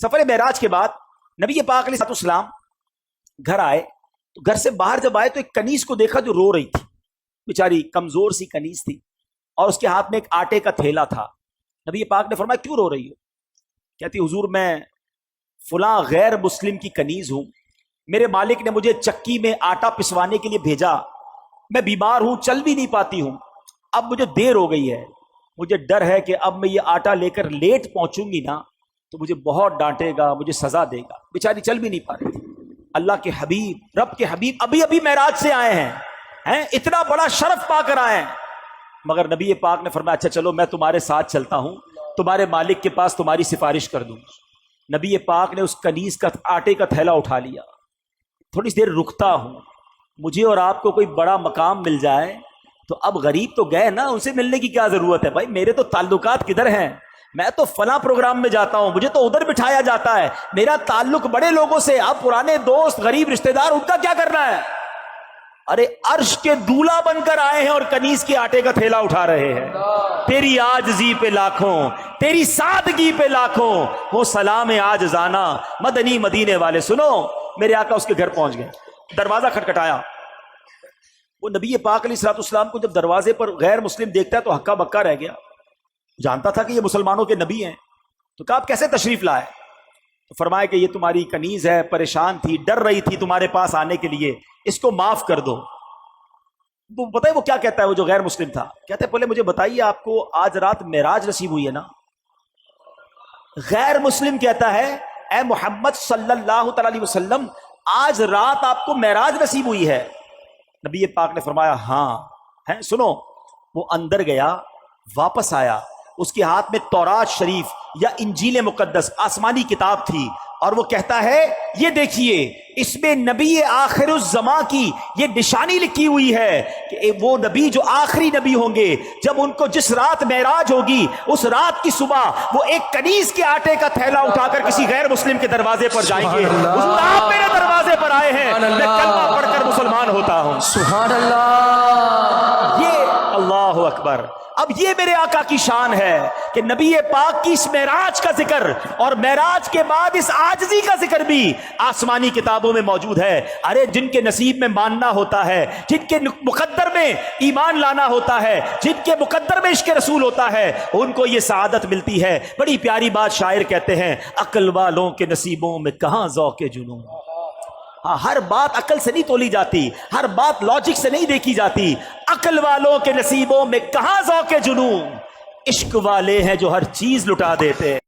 سفر معراج کے بعد نبی پاک علیہ السلام گھر آئے تو گھر سے باہر جب آئے تو ایک کنیز کو دیکھا جو رو رہی تھی، بیچاری کمزور سی کنیز تھی اور اس کے ہاتھ میں ایک آٹے کا تھیلا تھا۔ نبی پاک نے فرمایا کیوں رو رہی ہو؟ کہتی حضور میں فلاں غیر مسلم کی کنیز ہوں، میرے مالک نے مجھے چکی میں آٹا پسوانے کے لیے بھیجا، میں بیمار ہوں، چل بھی نہیں پاتی ہوں، اب مجھے دیر ہو گئی ہے، مجھے ڈر ہے کہ اب میں یہ آٹا لے کر لیٹ پہنچوں گی نا تو مجھے بہت ڈانٹے گا، مجھے سزا دے گا۔ بیچاری چل بھی نہیں پا رہی تھی۔ اللہ کے حبیب، رب کے حبیب ابھی ابھی معراج سے آئے ہیں، اتنا بڑا شرف پا کر آئے ہیں، مگر نبی پاک نے فرمایا اچھا چلو میں تمہارے ساتھ چلتا ہوں، تمہارے مالک کے پاس تمہاری سفارش کر دوں۔ نبی پاک نے اس کنیز کا آٹے کا تھیلا اٹھا لیا، تھوڑی دیر رکتا ہوں، مجھے اور آپ کو کوئی بڑا مقام مل جائے تو اب غریب تو گئے نا، ان سے ملنے کی کیا ضرورت ہے؟ بھائی میرے تو تعلقات کدھر ہیں، میں تو فلاں پروگرام میں جاتا ہوں، مجھے تو ادھر بٹھایا جاتا ہے، میرا تعلق بڑے لوگوں سے، اب پرانے دوست غریب رشتہ دار ان کا کیا کرنا ہے؟ ارے عرش کے دولہ بن کر آئے ہیں اور کنیز کے آٹے کا تھیلا اٹھا رہے ہیں۔ تیری عاجزی پہ لاکھوں، تیری سادگی پہ لاکھوں، ہو سلام عاجزانہ مدنی مدینے والے۔ سنو، میرے آقا اس کے گھر پہنچ گئے، دروازہ کھٹکھٹایا۔ وہ نبی پاک علیہ السلام کو جب دروازے پر غیر مسلم دیکھتا ہے تو ہکا بکا رہ گیا، جانتا تھا کہ یہ مسلمانوں کے نبی ہیں، تو کہا آپ کیسے تشریف لائے؟ تو فرمایا کہ یہ تمہاری کنیز ہے، پریشان تھی، ڈر رہی تھی تمہارے پاس آنے کے لیے، اس کو معاف کر دو۔ وہ پتہ ہے وہ کیا کہتا ہے، وہ جو غیر مسلم تھا کہتا ہے پہلے مجھے بتائیے آپ کو آج رات معراج نصیب ہوئی ہے نا؟ غیر مسلم کہتا ہے اے محمد صلی اللہ تعالی علیہ وسلم آج رات آپ کو معراج نصیب ہوئی ہے؟ نبی پاک نے فرمایا ہاں ہے۔ سنو، وہ اندر گیا، واپس آیا، اس کے ہاتھ میں تورات شریف یا انجیل مقدس آسمانی کتاب تھی، اور وہ کہتا ہے یہ دیکھیے اس میں نبی آخر الزمان کی یہ نشانی لکھی ہوئی ہے کہ وہ نبی جو آخری نبی ہوں گے، جب ان کو جس رات معراج ہوگی اس رات کی صبح وہ ایک کنیز کے آٹے کا تھیلا اٹھا کر کسی غیر مسلم کے دروازے پر جائیں گے۔ حضور آپ میرے دروازے پر آئے ہیں، میں کلمہ پڑھ کر مسلمان ہوتا ہوں۔ سبحان اللہ، یہ اللہ اکبر۔ اب یہ میرے آقا کی شان ہے کہ نبی پاک کی اس معراج کا ذکر اور معراج کے بعد اس عاجزی کا ذکر بھی آسمانی کتابوں میں موجود ہے۔ ارے جن کے نصیب میں ماننا ہوتا ہے، جن کے مقدر میں ایمان لانا ہوتا ہے، جن کے مقدر میں عشق رسول ہوتا ہے، ان کو یہ سعادت ملتی ہے۔ بڑی پیاری بات شاعر کہتے ہیں، عقل والوں کے نصیبوں میں کہاں ذوق جنون۔ ہاں، ہر بات عقل سے نہیں تولی جاتی، ہر بات لاجک سے نہیں دیکھی جاتی۔ عقل والوں کے نصیبوں میں کہاں ذوق جنون، عشق والے ہیں جو ہر چیز لٹا دیتے ہیں۔